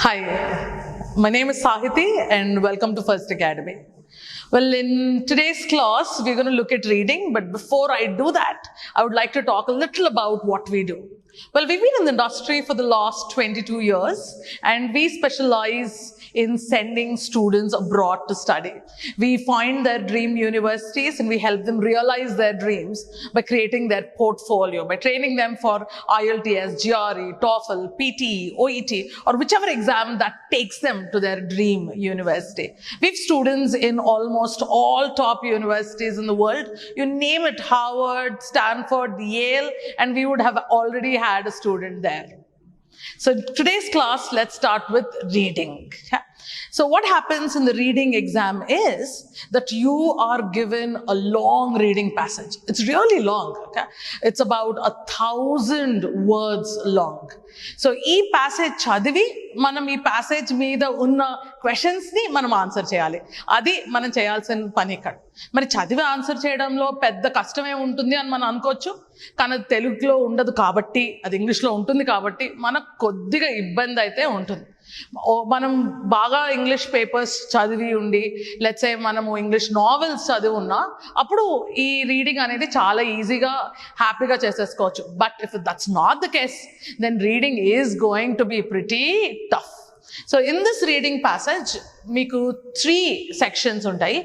Hi, my name is Sahiti and welcome to First Academy. Well, in today's class, we're going to look at reading, but before I do that, I would like to talk a little about what we do. Well, we've been in the industry for the last 22 years and we specialize in sending students abroad to study. We find their dream universities and we help them realize their dreams by creating their portfolio, by training them for IELTS, GRE, TOEFL, PTE, OET, or whichever exam that takes them to their dream university. We have students in almost all top universities in the world. You name it, Harvard, Stanford, Yale, and we would have already had a student there. So today's class, let's start with reading. So what happens in the reading exam is that you are given a long reading passage. It's really long, okay? It's about 1,000 words long. So ee passage chadivi, manam ee passage meeda unna questions ni manam answer cheyali. Adi manam cheyalసిన పని ఇక్కడ. మరి చదివి answer చేయడంలో పెద్ద కష్టమే ఉంటుంది అని మనం అనుకోవచ్చు, కానీ అది తెలుగులో ఉండదు కాబట్టి, అది ఇంగ్లీష్లో ఉంటుంది కాబట్టి మనకు కొద్దిగా ఇబ్బంది అయితే ఉంటుంది. మనం బాగా ఇంగ్లీష్ పేపర్స్ చదివి ఉండి, లెట్స్ సే మనము ఇంగ్లీష్ నావెల్స్ చదివి ఉన్నా అప్పుడు ఈ రీడింగ్ అనేది చాలా ఈజీగా హ్యాపీగా చేసేసుకోవచ్చు. But if that's not the case, then reading is going to be pretty tough. So in this reading passage మీకు 3 సెక్షన్స్ ఉంటాయి.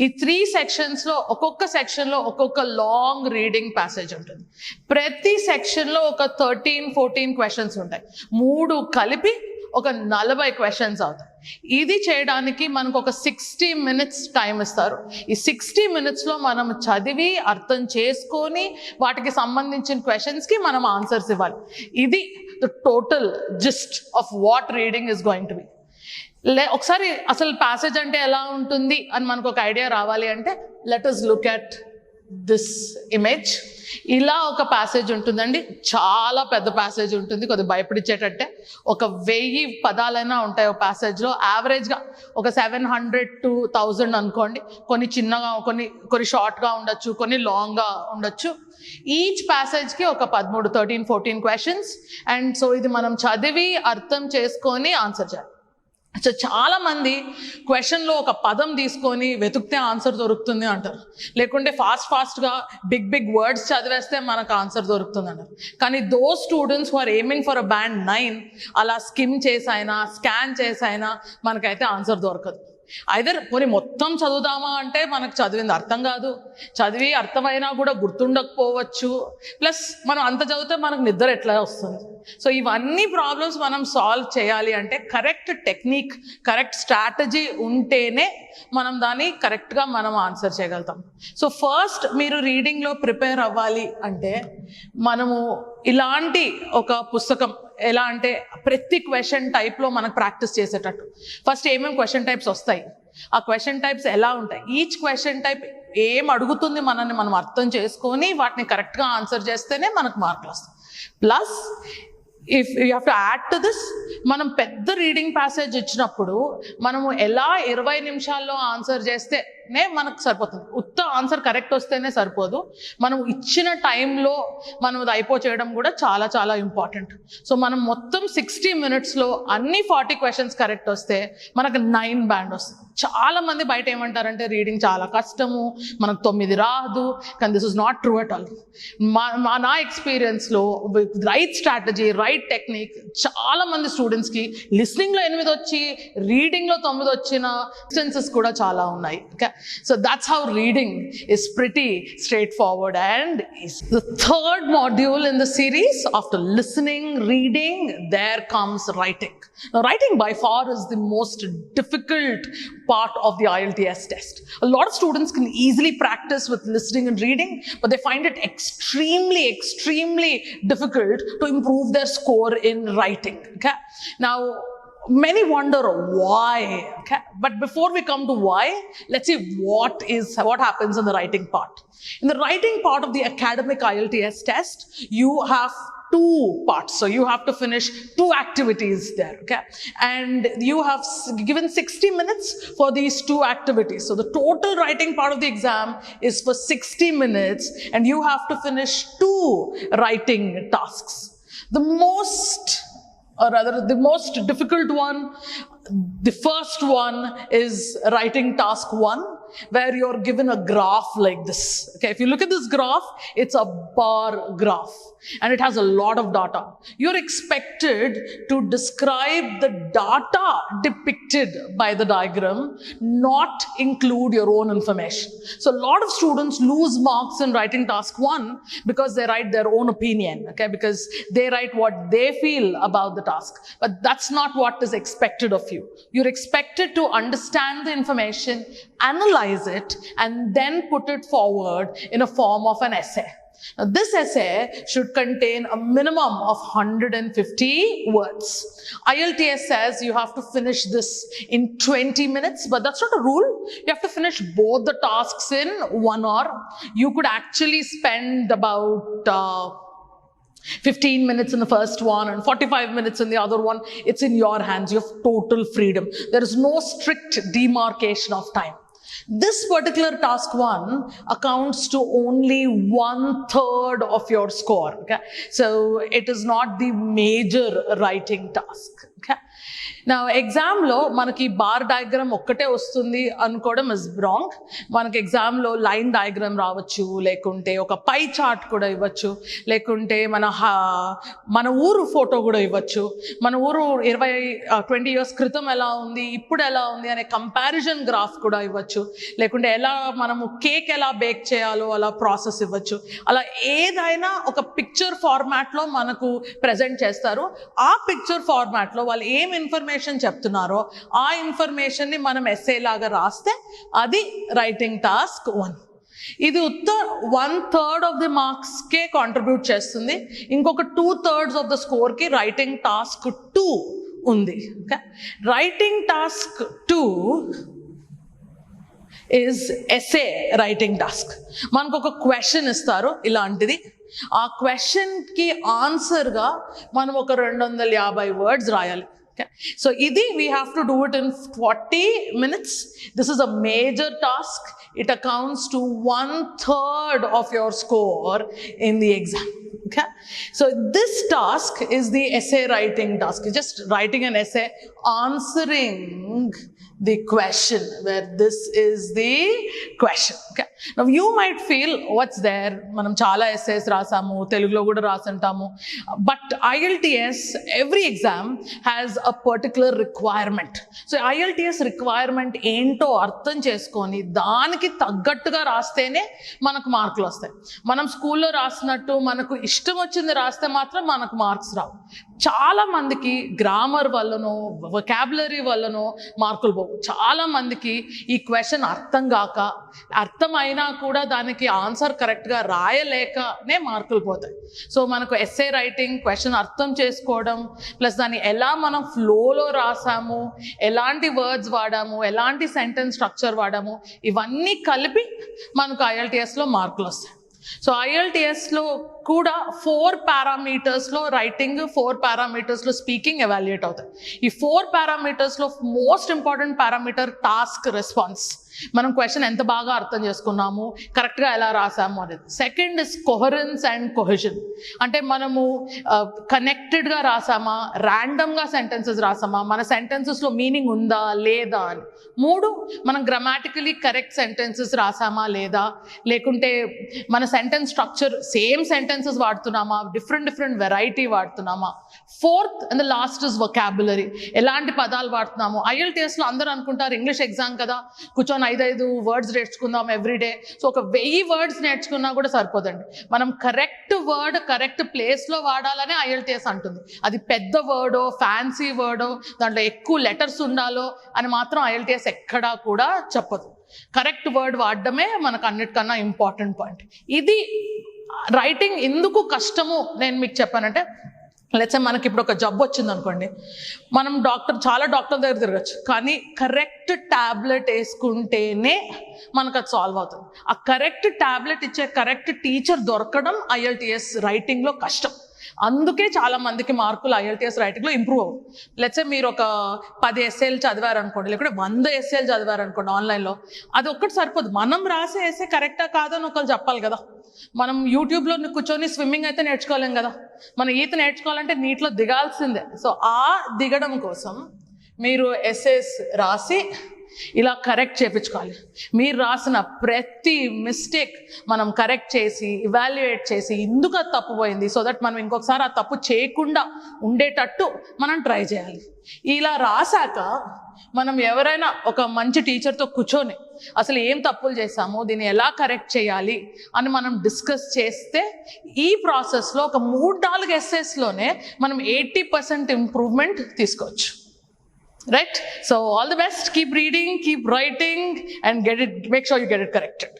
ఈ 3 సెక్షన్స్లో ఒక్కొక్క సెక్షన్లో ఒక్కొక్క లాంగ్ రీడింగ్ ప్యాసేజ్ ఉంటుంది. ప్రతి సెక్షన్లో ఒక 13-14 క్వశ్చన్స్ ఉంటాయి. 3 కలిపి ఒక 40 క్వశ్చన్స్ అవుతాయి. ఇది చేయడానికి మనకు ఒక 60 minutes టైం ఇస్తారు. ఈ 60 minutesలో మనం చదివి అర్థం చేసుకొని వాటికి సంబంధించిన క్వశ్చన్స్కి మనం ఆన్సర్స్ ఇవ్వాలి. ఇది the total gist of what reading is going to B. ఒకసారి అసలు ప్యాసేజ్ అంటే ఎలా ఉంటుంది అని మనకు ఒక ఐడియా రావాలి అంటే let us look at this image. ఇలా ఒక ప్యాసేజ్ ఉంటుందండి, చాలా పెద్ద ప్యాసేజ్ ఉంటుంది, కొద్దిగా భయపడిచ్చేటట్టే. ఒక 1000 పదాలైనా ఉంటాయి ఒక ప్యాసేజ్లో. యావరేజ్గా ఒక 700 to 1000 అనుకోండి. కొన్ని చిన్నగా, కొన్ని షార్ట్గా ఉండొచ్చు, కొన్ని లాంగ్గా ఉండొచ్చు. ఈచ్ ప్యాసేజ్కి ఒక 13-14 క్వశ్చన్స్. అండ్ సో ఇది మనం చదివి అర్థం చేసుకొని ఆన్సర్ చేయాలి. సో చాలామంది క్వశ్చన్లో ఒక పదం తీసుకొని వెతుకుతే ఆన్సర్ దొరుకుతుంది అంటారు, లేకుంటే ఫాస్ట్గా బిగ్ వర్డ్స్ చదివేస్తే మనకు ఆన్సర్ దొరుకుతుంది అంటారు. కానీ those students who are aiming for a band 9 అలా స్కిమ్ చేసైనా స్కాన్ చేసైనా మనకైతే ఆన్సర్ దొరకదు. ఐదర్ పోనీ మొత్తం చదువుదామా అంటే మనకు చదివింది అర్థం కాదు, చదివి అర్థమైనా కూడా గుర్తుండకపోవచ్చు, ప్లస్ మనం అంత చదివితే మనకు నిద్ర ఎట్లా వస్తుంది. సో ఇవన్నీ ప్రాబ్లమ్స్ మనం సాల్వ్ చేయాలి అంటే కరెక్ట్ టెక్నిక్, కరెక్ట్ స్ట్రాటజీ ఉంటేనే మనం దాన్ని కరెక్ట్గా మనం ఆన్సర్ చేయగలుగుతాం. సో ఫస్ట్ మీరు రీడింగ్లో ప్రిపేర్ అవ్వాలి అంటే మనము ఇలాంటి ఒక పుస్తకం, ఎలా అంటే ప్రతి క్వశ్చన్ టైప్లో మనకు ప్రాక్టీస్ చేసేటట్టు ఫస్ట్ ఏమేమి క్వశ్చన్ టైప్స్ వస్తాయి, ఆ క్వశ్చన్ టైప్స్ ఎలా ఉంటాయి, ఈచ్ క్వశ్చన్ టైప్ ఏం అడుగుతుంది మనల్ని మనం అర్థం చేసుకొని వాటిని కరెక్ట్గా ఆన్సర్ చేస్తేనే మనకు మార్కులు వస్తాయి. Plus if you have to add to this, మనం పెద్ద రీడింగ్ ప్యాసేజ్ ఇచ్చినప్పుడు మనము ఎలా 20 నిమిషాల్లో ఆన్సర్ చేస్తేనే మనకు సరిపోతుంది. ఉత్త ఆన్సర్ కరెక్ట్ వస్తేనే సరిపోదు, మనం ఇచ్చిన టైంలో మనం అది చేయడం కూడా చాలా చాలా ఇంపార్టెంట్. సో మనం మొత్తం 60 minutesలో అన్ని 40 క్వశ్చన్స్ కరెక్ట్ వస్తే మనకు 9 బ్యాండ్ వస్తుంది. చాలా మంది బయట ఏమంటారంటే రీడింగ్ చాలా కష్టము, మనకు 9 రాదు, కానీ this is not true at all. నా ఎక్స్పీరియన్స్లో రైట్ స్ట్రాటజీ, రైట్ టెక్నిక్ చాలా మంది స్టూడెంట్స్కి లిస్నింగ్లో 8 వచ్చి రీడింగ్లో 9 వచ్చిన ఇన్స్టెన్సెస్ కూడా చాలా ఉన్నాయి. Okay, so that's how reading is pretty straightforward and easy. The third module in the series after listening, reading, there comes writing. Now, writing by far is the most difficult part of the IELTS test. A lot of students can easily practice with listening and reading, but they find it extremely difficult to improve their score in writing. Okay? Now, many wonder why. Okay? But before we come to why, let's see what happens in the writing part. In the writing part of the academic IELTS test, you have 2 parts. So you have to finish 2 activities there, okay? And you have given 60 minutes for these 2 activities. So the total writing part of the exam is for 60 minutes and you have to finish 2 writing tasks. The most or rather the most difficult one, the first one is writing task 1, where you're given a graph like this. Okay, if you look at this graph, it's a bar graph and it has a lot of data. You're expected to describe the data depicted by the diagram, not include your own information. So a lot of students lose marks in writing task 1 because they write their own opinion, okay, because they write what they feel about the task. But that's not what is expected of you. You're expected to understand the information, analyze it, and then put it forward in a form of an essay. Now, this essay should contain a minimum of 150 words. IELTS says you have to finish this in 20 minutes, but that's not a rule. You have to finish both the tasks in 1 hour. You could actually spend about 15 minutes in the first one and 45 minutes in the other one. It's in your hands. You have total freedom. There is no strict demarcation of time. This particular task 1 accounts to only 1/3 of your score. Okay, so it is not the major writing task. Okay. Now, exam lo manaki bar diagram okkate vastundi anukodam is wrong. Manaki exam lo line diagram ravachu, lekunte oka pie chart kuda ivvachu, lekunte mana ఊరు photo కూడా ఇవ్వచ్చు. మన ఊరు 20 years క్రితం ఎలా ఉంది, ఇప్పుడు ఎలా ఉంది అనే కంపారిజన్ గ్రాఫ్ కూడా ఇవ్వచ్చు. లేకుంటే ఎలా మనము కేక్ ఎలా బేక్ చేయాలో అలా ప్రాసెస్ ఇవ్వచ్చు. అలా ఏదైనా ఒక పిక్చర్ ఫార్మాట్లో మనకు ప్రజెంట్ చేస్తారు. ఆ పిక్చర్ ఫార్మాట్లో వాళ్ళు ఏం ఇన్ఫర్మేషన్ చెప్తున్నారో ఆ ఇన్ఫర్మేషన్ని మనం ఎస్సే లాగా రాస్తే అది రైటింగ్ టాస్క్ 1. ఇది 1/3 ఆఫ్ ది మార్క్స్కే కాంట్రిబ్యూట్ చేస్తుంది. ఇంకొక 2/3 ఆఫ్ ద స్కోర్కి రైటింగ్ టాస్క్ 2 ఉంది. Okay, writing task 2 is essay writing task. మనకు ఒక క్వశ్చన్ ఇస్తారు ఇలాంటిది. ఆ క్వశ్చన్కి ఆన్సర్గా మనం ఒక 250 వర్డ్స్ రాయాలి. So we have to do it in 40 minutes. This is a major task. It accounts to 1/3 of your score in the exam. Okay, so this task is the essay writing task. You're just writing an essay answering the question, where this is the question. Okay, now you might feel, what's there, manam chala essays rasamu, Telugulo kuda rasantamu, but IELTS, every exam has a particular requirement. So IELTS requirement ento artham cheskoni daniki taggattuga rastene manaku markuలు వస్తాయి. మనం స్కూల్లో రాసినట్టు మనకు ఇష్టం వచ్చింది రాస్తే మాత్రం మనకు మార్క్స్ రావు. చాలా మందికి గ్రామర్ వల్లనో వొకాబులరీ వల్లనో మార్కులు పోవు. చాలా మందికి ఈ క్వశ్చన్ అర్థం కాక, అర్థమైనా కూడా దానికి ఆన్సర్ కరెక్ట్గా రాయలేకనే మార్కులు పోతాయి. సో మనకు ఎస్సే రైటింగ్ క్వశ్చన్ అర్థం చేసుకోవడం ప్లస్ దాన్ని ఎలా మనం ఫ్లోలో రాసాము, ఎలాంటి వర్డ్స్ వాడాము, ఎలాంటి సెంటెన్స్ స్ట్రక్చర్ వాడాము, ఇవన్నీ కలిపి మనకు IELTSలో మార్కులు వస్తాయి. సో IELTSలో కూడా 4 పారామీటర్స్లో రైటింగ్, 4 పారామీటర్స్లో స్పీకింగ్ ఎవాల్యుయేట్ అవుతాయి. ఈ 4 పారామీటర్స్లో most important parameter task response. మనం క్వశ్చన్ ఎంత బాగా అర్థం చేసుకున్నాము, కరెక్ట్గా ఎలా రాసాము అనేది. Second is coherence and cohesion. అంటే మనము కనెక్టెడ్గా రాసామా, ర్యాండమ్గా సెంటెన్సెస్ రాసామా, మన సెంటెన్సెస్లో మీనింగ్ ఉందా లేదా అని. 3, మనం గ్రామాటికలీ కరెక్ట్ సెంటెన్సెస్ రాసామా లేదా, లేకుంటే మన సెంటెన్స్ స్ట్రక్చర్ సేమ్ సెంటెన్సెస్ వాడుతున్నామా, డిఫరెంట్ వెరైటీ వాడుతున్నామా. 4th and the last is vocabulary. ఎలాంటి పదాలు వాడుతున్నాము. IELTSలో అందరూ అనుకుంటారు ఇంగ్లీష్ ఎగ్జామ్ కదా, కూర్చొని 5 వర్డ్స్ నేర్చుకుందాం ఎవ్రీడే. సో ఒక 1000 వర్డ్స్ నేర్చుకున్నా కూడా సరిపోదండి. మనం కరెక్ట్ వర్డ్ కరెక్ట్ ప్లేస్లో వాడాలని IELTS అంటుంది. అది పెద్ద వర్డో ఫ్యాన్సీ వర్డో దాంట్లో ఎక్కువ లెటర్స్ ఉండాలో అని మాత్రం IELTS ఎక్కడా కూడా చెప్పదు. కరెక్ట్ వర్డ్ వాడడమే మనకు అన్నిటికన్నా ఇంపార్టెంట్ పాయింట్. ఇది రైటింగ్ ఎందుకు కష్టము నేను మీకు చెప్పానంటే, లెట్స్ సే మనకి ఇప్పుడు ఒక జబ్బు వచ్చింది అనుకోండి, మనం చాలా డాక్టర్ దగ్గర తిరగచ్చు, కానీ కరెక్ట్ ట్యాబ్లెట్ వేసుకుంటేనే మనకు అది సాల్వ్ అవుతుంది. ఆ కరెక్ట్ ట్యాబ్లెట్ ఇచ్చే కరెక్ట్ టీచర్ దొరకడం IELTS రైటింగ్లో కష్టం. అందుకే చాలా మందికి మార్కులు IELTS రైటింగ్లో ఇంప్రూవ్ అవ్వవు. లెట్సే మీరు ఒక 10 ఎస్ఏలు చదివారనుకోండి, లేకుంటే 100 ఎస్ఏలు చదివారనుకోండి ఆన్లైన్లో, అది ఒక్కటి సరిపోదు. మనం రాసే ఎస్ఏ కరెక్టా కాదని ఒకరు చెప్పాలి కదా. మనం యూట్యూబ్లో కూర్చొని స్విమ్మింగ్ అయితే నేర్చుకోలేం కదా. మనం ఈత నేర్చుకోవాలంటే నీటిలో దిగాల్సిందే. సో ఆ దిగడం కోసం మీరు ఎస్ఏస్ రాసి ఇలా కరెక్ట్ చేయించుకోవాలి. మీరు రాసిన ప్రతి మిస్టేక్ మనం కరెక్ట్ చేసి ఇవాల్యుయేట్ చేసి ఎందుకు అది తప్పుపోయింది, సో దట్ మనం ఇంకొకసారి ఆ తప్పు చేయకుండా ఉండేటట్టు మనం ట్రై చేయాలి. ఇలా రాశాక మనం ఎవరైనా ఒక మంచి టీచర్తో కూర్చొని అసలు ఏం తప్పులు చేశాము, దీన్ని ఎలా కరెక్ట్ చేయాలి అని మనం డిస్కస్ చేస్తే ఈ ప్రాసెస్లో ఒక 3-4 ఎస్ఏస్లోనే మనం 80% ఇంప్రూవ్మెంట్ తీసుకోవచ్చు. Right? So all the best. Keep reading, keep writing, and make sure you get it corrected.